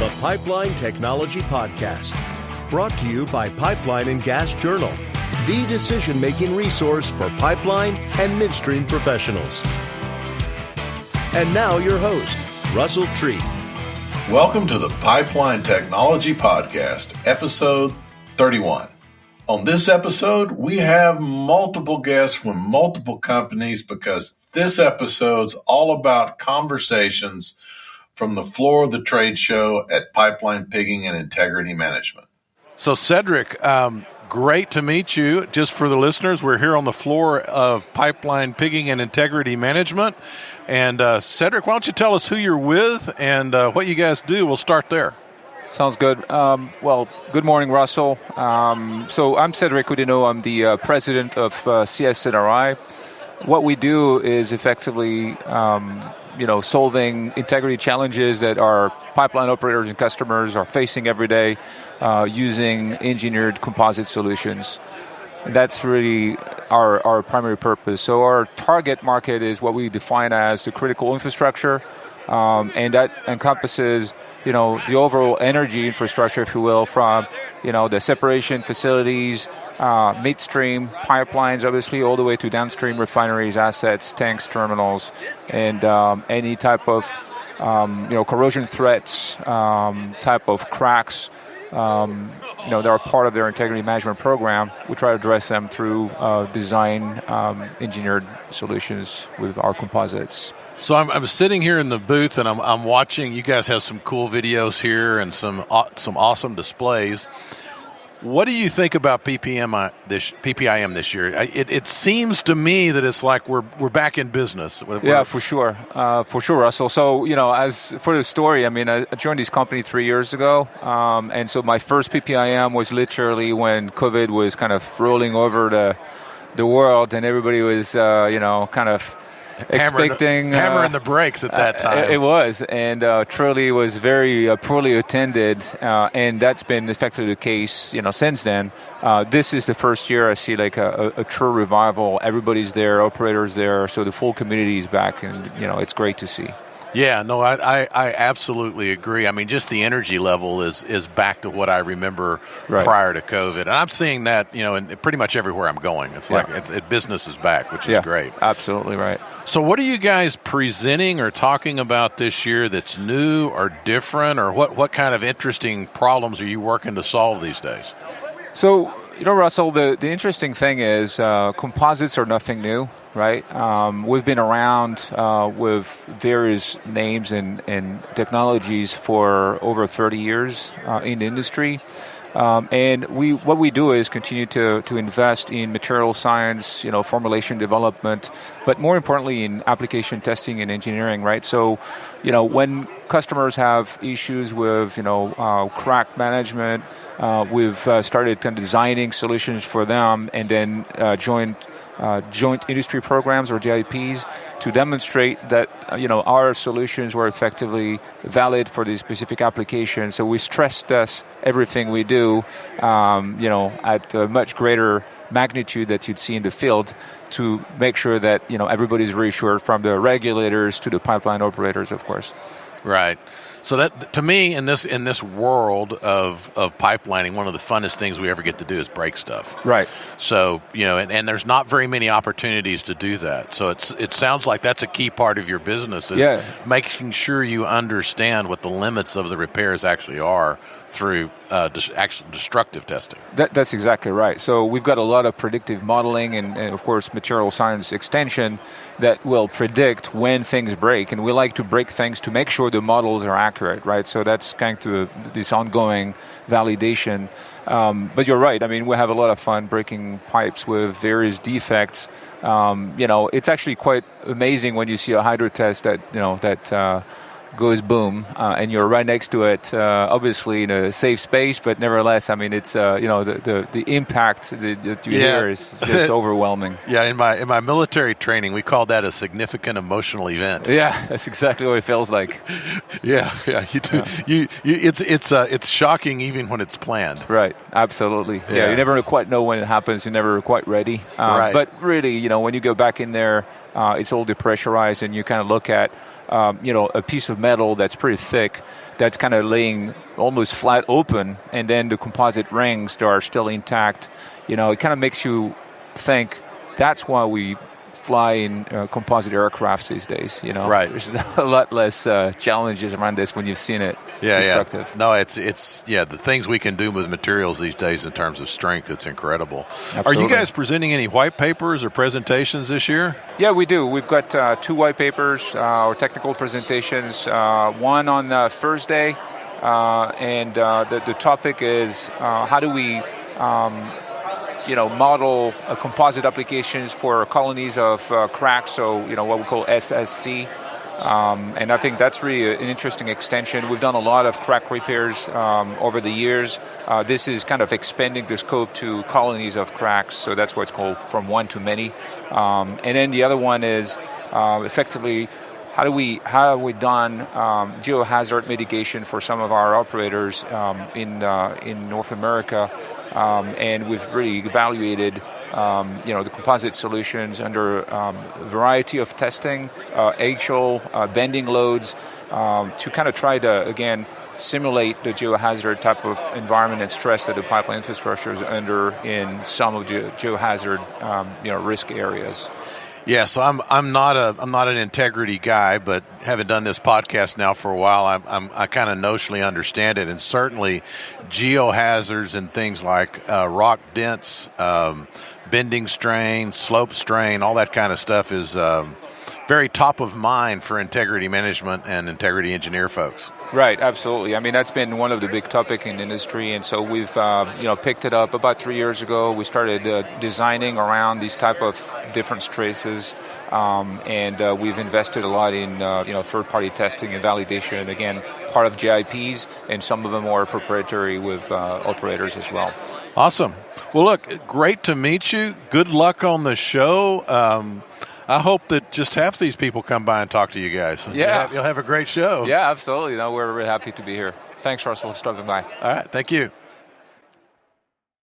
the Pipeline Technology Podcast, brought to you by Pipeline and Gas Journal, the decision-making resource for pipeline and midstream professionals. And now your host, Russel Treat. Welcome to the Pipeline Technology Podcast, episode 31. On this episode, we have multiple guests from multiple companies because this episode's all about conversations from the floor of the trade show at Pipeline Pigging and Integrity Management. So Cedric, great to meet you. Just for the listeners, we're here on the floor of Pipeline Pigging and Integrity Management. And Cedric, why don't you tell us who you're with and what you guys do? We'll start there. Sounds good. Well, good morning, Russell. So I'm Cedric Oudinot. I'm the president of CSNRI. What we do is effectively solving integrity challenges that our pipeline operators and customers are facing every day using engineered composite solutions. And that's really our primary purpose. So our target market is what we define as the critical infrastructure, and that encompasses the overall energy infrastructure, if you will, from the separation facilities, midstream pipelines, obviously, all the way to downstream refineries, assets, tanks, terminals, and any type of corrosion threats, type of cracks. That are part of their integrity management program. We try to address them through design engineered solutions with our composites. So I'm sitting here in the booth and I'm watching. You guys have some cool videos here and some awesome displays. What do you think about PPIM this year? It seems to me that it's like we're back in business. Yeah, for sure, Russell. So as for the story, I joined this company 3 years ago, and so my first PPIM was literally when COVID was kind of rolling over the world, and everybody was kind of expecting hammering the brakes at that time. It was, and truly was very poorly attended, and that's been effectively the case, since then. This is the first year I see like a true revival. Everybody's there, operators there, so the full community is back, and it's great to see. Yeah, no, I absolutely agree. Just the energy level is back to what I remember prior to COVID. And I'm seeing that, in pretty much everywhere I'm going. It's like business is back, which is great. Absolutely right. So what are you guys presenting or talking about this year that's new or different, or what kind of interesting problems are you working to solve these days? So, Russell, the interesting thing is composites are nothing new, right? We've been around with various names and technologies for over 30 years in the industry. And what we do is continue to invest in material science, formulation development, but more importantly in application testing and engineering, right? So, when customers have issues with, crack management, we've started kind of designing solutions for them, and then joint industry programs or JIPs to demonstrate that our solutions were effectively valid for the specific application. So we stress test everything we do, at a much greater magnitude that you'd see in the field to make sure that everybody's reassured, from the regulators to the pipeline operators, of course. Right. So that, to me, in this world of pipelining, one of the funnest things we ever get to do is break stuff. Right. So, and there's not very many opportunities to do that. So it sounds like that's a key part of your business, is making sure you understand what the limits of the repairs actually are through actual destructive testing. That's exactly right. So we've got a lot of predictive modeling and of course, material science extension that will predict when things break. And we like to break things to make sure the models are accurate, right? So that's kind of this ongoing validation. But you're right. We have a lot of fun breaking pipes with various defects. It's actually quite amazing when you see a hydro test that goes boom, and you're right next to it, obviously in a safe space, but nevertheless, it's the impact that you hear is just overwhelming. Yeah, in my military training, we called that a significant emotional event. Yeah, that's exactly what it feels like. Yeah, you do. Yeah. It's shocking even when it's planned. Right, absolutely. Yeah, you never quite know when it happens. You're never quite ready. Right. But really, when you go back in there, it's all depressurized, and you kind of look at a piece of metal that's pretty thick, that's kind of laying almost flat open, and then the composite rings that are still intact. It kind of makes you think that's why we fly in composite aircraft these days. Right. There's a lot less challenges around this when you've seen it. Destructive. No, it's the things we can do with materials these days in terms of strength, it's incredible. Absolutely. Are you guys presenting any white papers or presentations this year? Yeah, we do. We've got 2 white papers or technical presentations. One on Thursday, and the topic is how do we model composite applications for colonies of cracks, so what we call SSC. And I think that's really an interesting extension. We've done a lot of crack repairs over the years. This is kind of expanding the scope to colonies of cracks, so that's what's called from one to many. And then the other one is effectively how have we done geohazard mitigation for some of our operators in North America, and we've really evaluated the composite solutions under a variety of testing, axial, bending loads, to kind of try to, again, simulate the geohazard type of environment and stress that the pipeline infrastructure is under in some of the geohazard risk areas. Yeah, so I'm not an integrity guy, but having done this podcast now for a while, I kind of notionally understand it, and certainly geohazards and things like rock dents, bending strain, slope strain, all that kind of stuff is very top of mind for integrity management and integrity engineer folks. Right, absolutely. I mean, that's been one of the big topics in the industry, and so we've picked it up about 3 years ago. We started designing around these type of different traces, and we've invested a lot in third-party testing and validation. Again, part of JIPs, and some of them are proprietary with operators as well. Awesome. Well, look, great to meet you. Good luck on the show. I hope that just half these people come by and talk to you guys. Yeah. You'll have a great show. Yeah, absolutely. No, we're really happy to be here. Thanks, Russell, for stopping by. All right. Thank you.